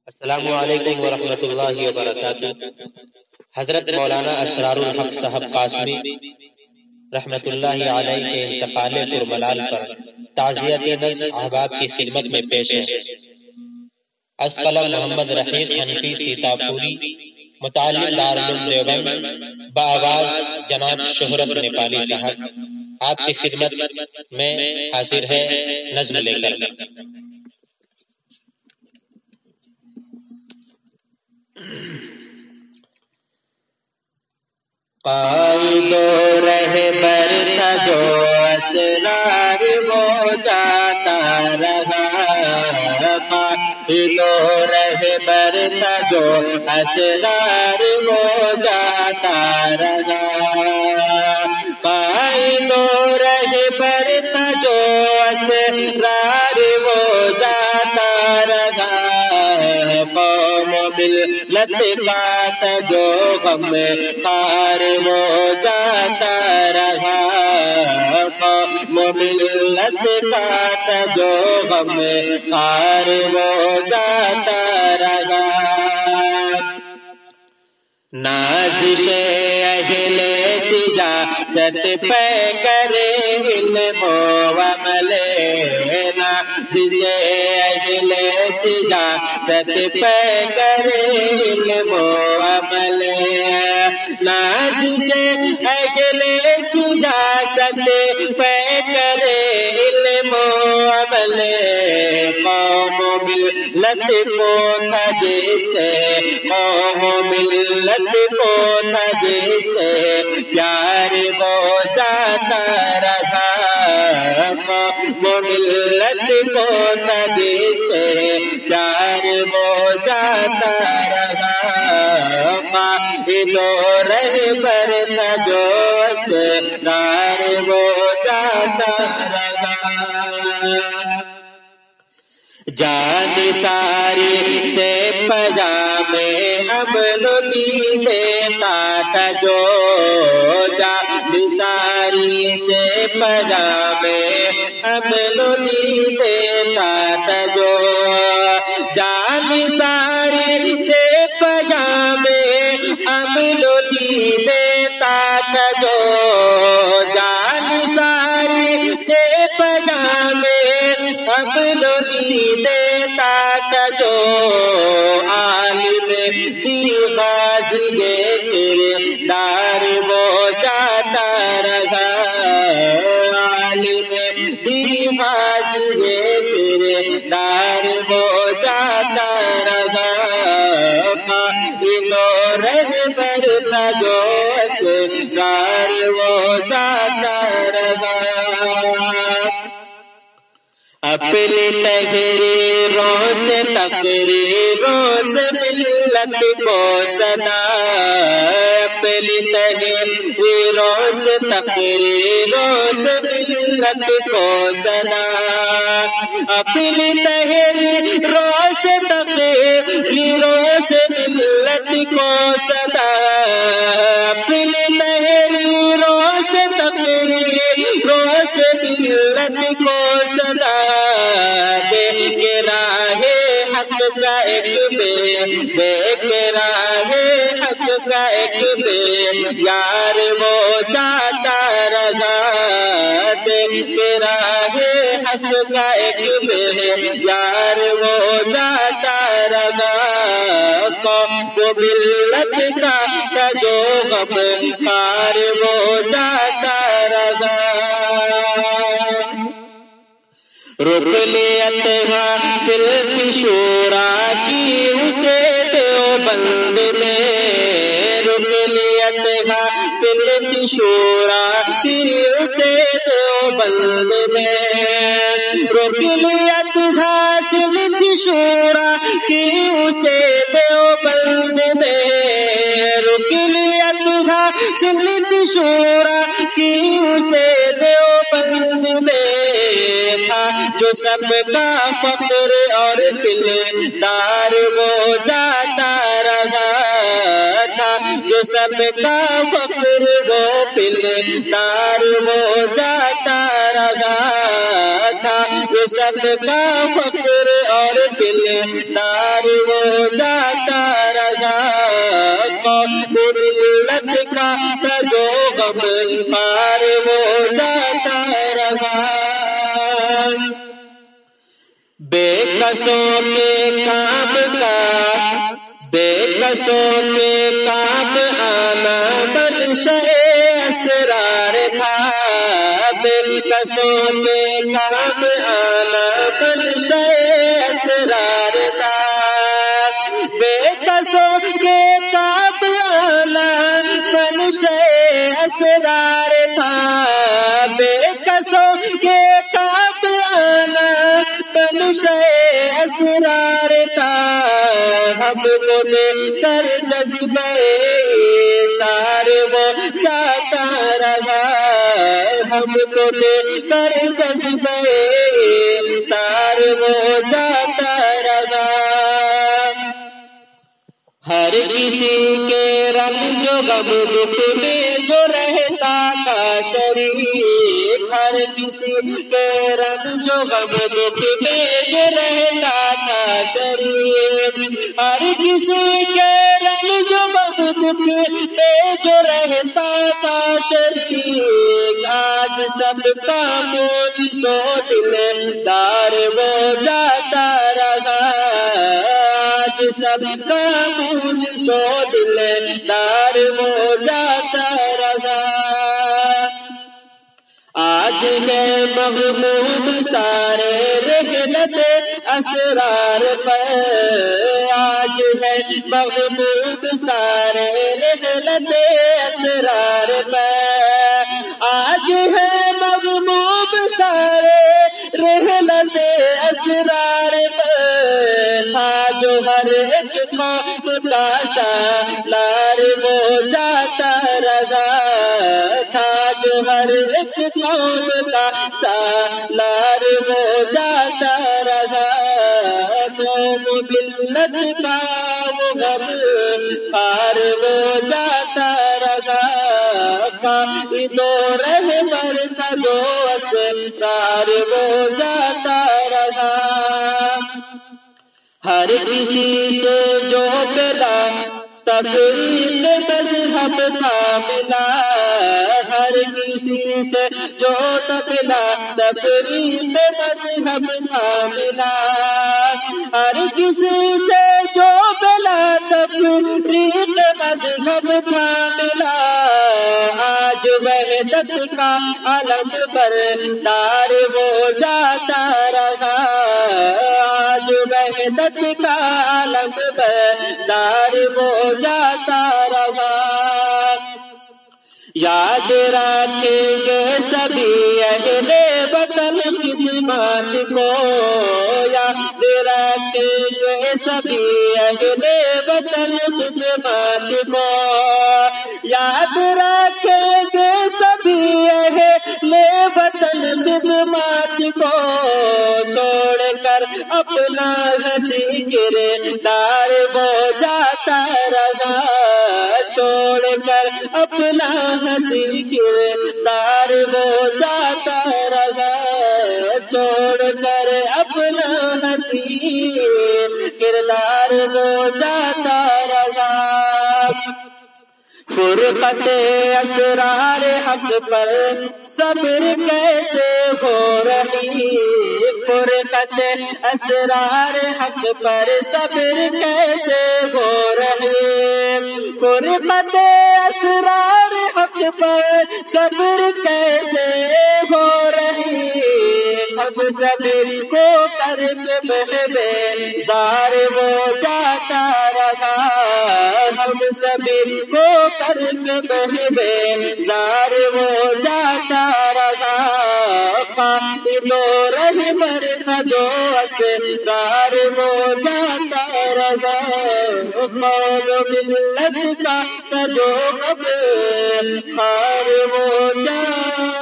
السلام علیکم ورحمۃ اللہ وبرکاتہ۔ حضرت مولانا اسرار الحق صاحب قاسمی رحمۃ اللہ علیہ کے انتقال پرملال پر تعزیت نظم احباب کی خدمت میں پیش ہے۔ از قلم محمد رفیق حنفی سیتاپوری، متعلم دارالعلوم دیوبند، بآواز جناب شہرت نیپالی صاحب آپ کی خدمت میں حاضر ہے نظم لے کر۔ قائد و رہبر تھا جو اسرار وہ جاتا رہا، قائد و رہبر تھا جو اسرار وہ جاتا رہا، قائد و رہبر تھا جو اسرار وہ جاتا رہا، قوم ملت کا تھا جو غم خار وہ جاتا رہا، قوم ملت کا تھا جو غم خار وہ جاتا رہا، نازش اہل سیاست پہ کرے علم و عمل، نازش اہل سیاست پہ کرے علم و عمل، نازش اہل سیاست پہ کرے علم و عمل، قوم ملت کو تھا جس سے، قوم ملت کو تھا جس سے پیار وہ جاتا رہا، قوم ملت کو تھا جس سے پیار وہ جاتا رہا، قائد و رہبر تھا جو اسرار وہ جاتا رہا، جان ساری سے پجامے امنی دیتا تھا جو، جان ساری سے پجامے امنی دیتا تھا جو، جان ساری سے پجامے امنی دیتا تھا جو، جان ساری سے پجامے امنی دیتا تھا جو، عالم دیغازی کردار وہ جاتا رہا، عالم دیغازی کردار وہ جاتا رہا، قائد و رہبر تھا جو اسرار وہ جاتا رہا، اپنی تحریروں سے تقریروں سے ملت کو صدا، اپنی تحریروں سے تقریروں سے ملت کو صدا، اپنی تحریروں سے تقریروں سے ملت کو صدا، اپنی تحریروں سے تقریروں سے ملت کو صدا، دیکھ راہ حق کا ایک بے، دیکھ راہ حق کا ایک بے یار وہ جاتا رہا، دیکھ راہ حق کا ایک بے یار وہ جاتا رہا، قوم ملت کا تھا جو غم خار وہ جاتا رہا، رکنیت حاصل کی شورا کی اسے دیوبند میں، رکنیت حاصل کی شورا کی اسے دیوبند میں، رکنیت حاصل کی شورا کی اسے دیوبند میں، رکنیت حاصل کی شورا کی اسے دیوبند میں، جو سب کا فخر اور دلدار وہ جاتا رہا تھا، جو سب سب کا فخر وہ پلدار وہ جاتا رہا تھا، یہ سب کا فخر اور پلدار وہ جاتا رہا، قوم ملت کا تھا جو غم خار وہ جاتا رہا، بے کسوں کے کام کا بے کسوں کے کام آنا منشا اسرار تھا، بے کسوں کے کام آنا منشا اسرار تھا، بے کسوں کے کام آنا منشا اسرار تھا، بے کسوں کے کام آنا منشا اسرار تھا، ہم کو دیکھ کر جذبہ سار وہ جاتا رہا، ہم کو دیکھ کر جذبہ سار وہ جاتا رہا، ہر کسی کے رنگ جو غم دکھ میں جو رہتا تھا شریک، ہر کسی کے رنگ جو غم دکھ میں جو رہتا تھا شریک، ہر کسی کے رنگ جو غم دکھ میں جو رہتا تھا شریک، آج سب کا مول سو دلدار وہ جاتا رہا، آج سب کا مول سو دلدار وہ جاتا رہا، آج ہے مغموم سارے رحلت اسرار پر، آج ہے مغموم سارے رحلت اسرار پر، آج ہے مغموم سارے رحلت اسرار پر، تھا جو ہر ایک قوم کا سالار وہ جاتا رہا، تھا جو ہر ایک قوم کا سالار وہ جاتا رہا، قوم ملت کا وہ غم خار وہ جاتا رہا، قائد و رہبر کا جو اسرار وہ جاتا رہا، ہر کسی سے جو ملا تفریق مذہب کا ملا، ہر کسی سے جو ملا تفریق مذہب کا ملا، ہر کسی سے جو ملا تفریق مذہب کا ملا، آج وحدت کا علم بردار وہ جاتا رہا، آج وحدت کا علم بردار وہ جاتا رہا، یاد رکھیں گے سبھی اہل وطن خدمات کو، یاد رکھیں گے سبھی اہل وطن خدمات کو، یاد رکھیں گے سبھی اہل وطن خدمات کو، چھوڑ کر اپنا ہنسی کردار وہ جاتا رہا، چھوڑ کر اپنا ہنسی کردار وہ جاتا رہا، چھوڑ کر اپنا ہنسی کردار وہ جاتا رہا، فرقت اسرار حق پر صبر کیسے ہو رہی، فرقت اسرار حق پر صبر کیسے ہو رہی، فرقت اسرار حق پر صبر کیسے ہو رہی، ہم صبر کو کر کے محبزار وہ جاتا رہا، ہم صبر کو کر کے محبزار وہ جاتا رہا، قائد و رہبر کا جو اسرار وہ جاتا رہا، قوم ملت کا جو غم خار وہ جاتا